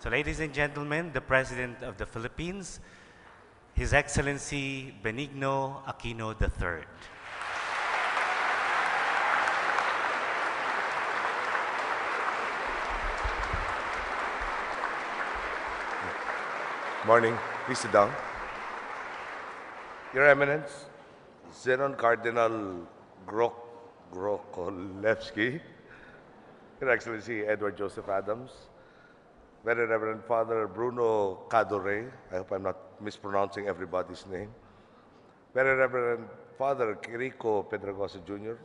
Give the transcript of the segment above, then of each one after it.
So ladies and gentlemen, the President of the Philippines, His Excellency Benigno Aquino III. Morning. Please sit down. Your Eminence, Zenon Cardinal Grokolevsky, Your Excellency Edward Joseph Adams, Very Reverend Father Bruno Cadore, I hope I'm not mispronouncing everybody's name, Very Reverend Father Quirico Pedregosa Jr.,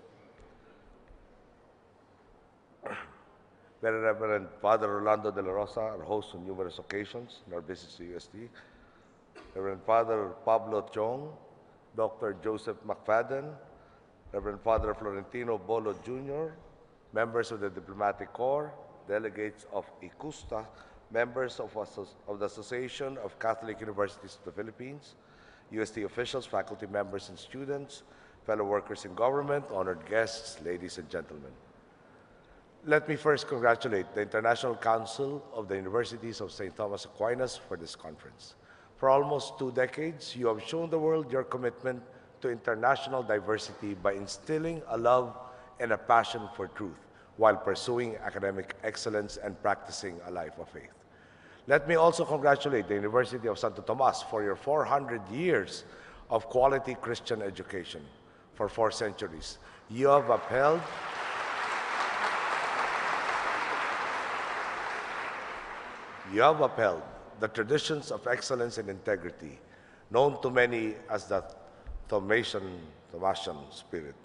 Very Reverend Father Rolando de la Rosa, our host on numerous occasions in our visits to UST, Reverend Father Pablo Chong, Dr. Joseph McFadden, Reverend Father Florentino Bolo Jr., members of the Diplomatic Corps, delegates of ICUSTA, members of the Association of Catholic Universities of the Philippines, UST officials, faculty members and students, fellow workers in government, honored guests, ladies and gentlemen. Let me first congratulate the International Council of the Universities of St. Thomas Aquinas for this conference. For almost 2 decades, you have shown the world your commitment to international diversity by instilling a love and a passion for truth while pursuing academic excellence and practicing a life of faith. Let me also congratulate the University of Santo Tomas for your 400 years of quality Christian education. For 4 centuries, you have upheld the traditions of excellence and integrity, known to many as the Thomasian spirit,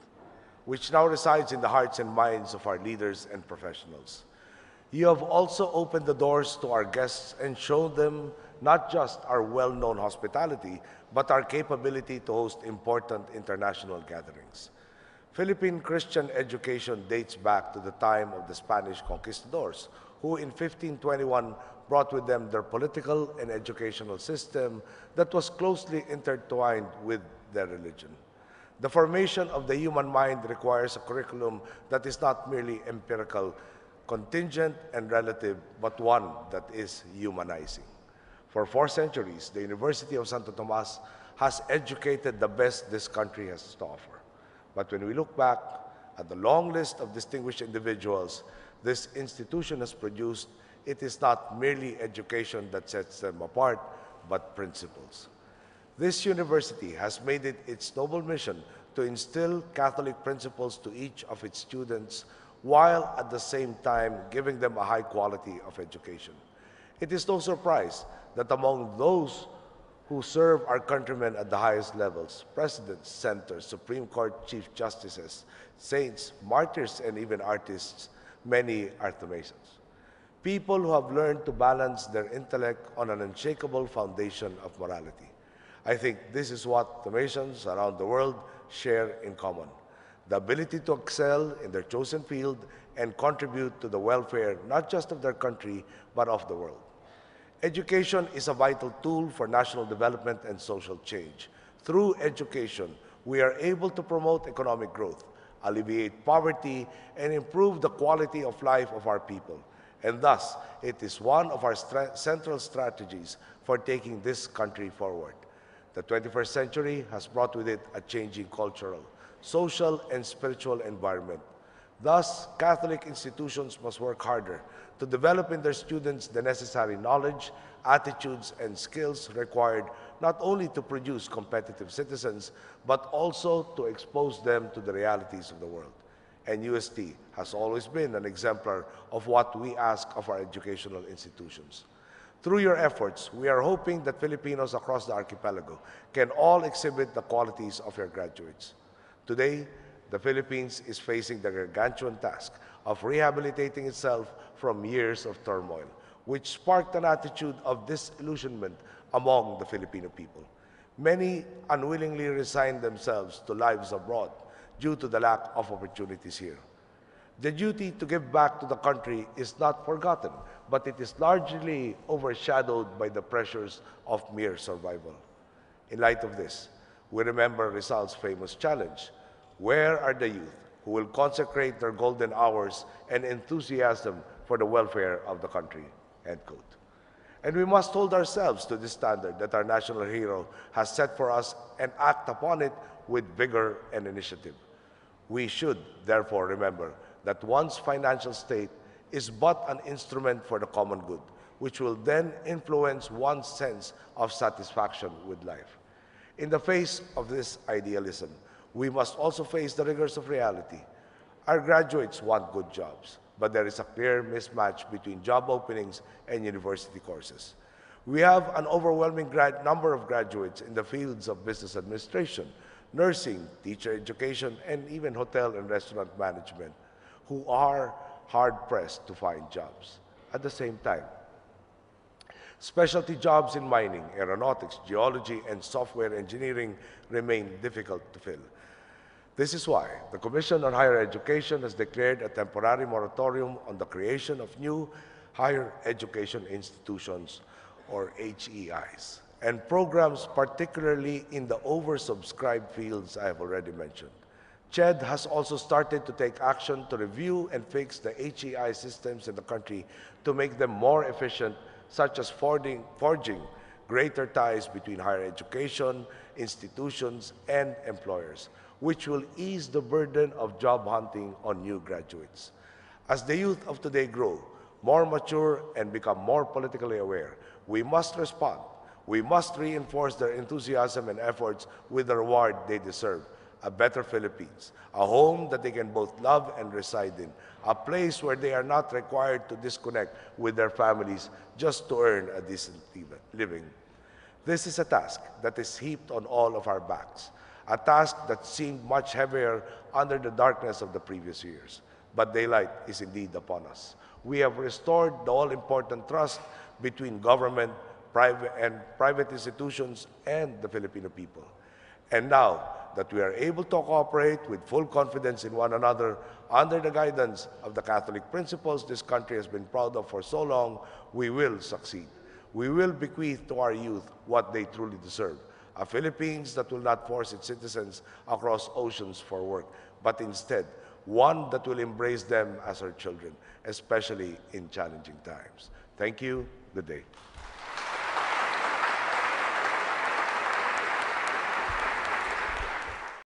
which now resides in the hearts and minds of our leaders and professionals. You have also opened the doors to our guests and shown them not just our well-known hospitality, but our capability to host important international gatherings. Philippine Christian education dates back to the time of the Spanish conquistadors, who in 1521 brought with them their political and educational system that was closely intertwined with their religion. The formation of the human mind requires a curriculum that is not merely empirical, contingent, and relative, but one that is humanizing. For 4 centuries, the University of Santo Tomas has educated the best this country has to offer. But when we look back at the long list of distinguished individuals this institution has produced, it is not merely education that sets them apart, but principles. This university has made it its noble mission to instill Catholic principles to each of its students, while at the same time giving them a high quality of education. It is no surprise that among those who serve our countrymen at the highest levels, presidents, senators, Supreme Court Chief Justices, saints, martyrs, and even artists, many are Thomasans. People who have learned to balance their intellect on an unshakable foundation of morality. I think this is what Thomasans around the world share in common: the ability to excel in their chosen field and contribute to the welfare not just of their country, but of the world. Education is a vital tool for national development and social change. Through education, we are able to promote economic growth, alleviate poverty, and improve the quality of life of our people. And thus, it is one of our central strategies for taking this country forward. The 21st century has brought with it a changing cultural, social, and spiritual environment. Thus, Catholic institutions must work harder to develop in their students the necessary knowledge, attitudes, and skills required not only to produce competitive citizens, but also to expose them to the realities of the world. And UST has always been an exemplar of what we ask of our educational institutions. Through your efforts, we are hoping that Filipinos across the archipelago can all exhibit the qualities of your graduates. Today, the Philippines is facing the gargantuan task of rehabilitating itself from years of turmoil, which sparked an attitude of disillusionment among the Filipino people. Many unwillingly resigned themselves to lives abroad due to the lack of opportunities here. The duty to give back to the country is not forgotten, but it is largely overshadowed by the pressures of mere survival. In light of this, we remember Rizal's famous challenge: where are the youth who will consecrate their golden hours and enthusiasm for the welfare of the country? End quote. And we must hold ourselves to the standard that our national hero has set for us and act upon it with vigor and initiative. We should therefore remember that one's financial state is but an instrument for the common good, which will then influence one's sense of satisfaction with life. In the face of this idealism, we must also face the rigors of reality. Our graduates want good jobs, but there is a clear mismatch between job openings and university courses. We have an overwhelming number of graduates in the fields of business administration, nursing, teacher education, and even hotel and restaurant management who are hard-pressed to find jobs. At the same time, specialty jobs in mining, aeronautics, geology, and software engineering remain difficult to fill. This is why the Commission on Higher Education has declared a temporary moratorium on the creation of new higher education institutions, or HEIs, and programs particularly in the oversubscribed fields I have already mentioned. CHED has also started to take action to review and fix the HEI systems in the country to make them more efficient, such as forging greater ties between higher education, institutions, and employers, which will ease the burden of job hunting on new graduates. As the youth of today grow more mature and become more politically aware, we must respond. We must reinforce their enthusiasm and efforts with the reward they deserve: a better Philippines, a home that they can both love and reside in, a place where they are not required to disconnect with their families just to earn a decent living. This is a task that is heaped on all of our backs, a task that seemed much heavier under the darkness of the previous years. But daylight is indeed upon us. We have restored the all-important trust between government, private institutions, and the Filipino people. And now that we are able to cooperate with full confidence in one another under the guidance of the Catholic principles this country has been proud of for so long, we will succeed. We will bequeath to our youth what they truly deserve: a Philippines that will not force its citizens across oceans for work, but instead one that will embrace them as our children, especially in challenging times. Thank you. Good day.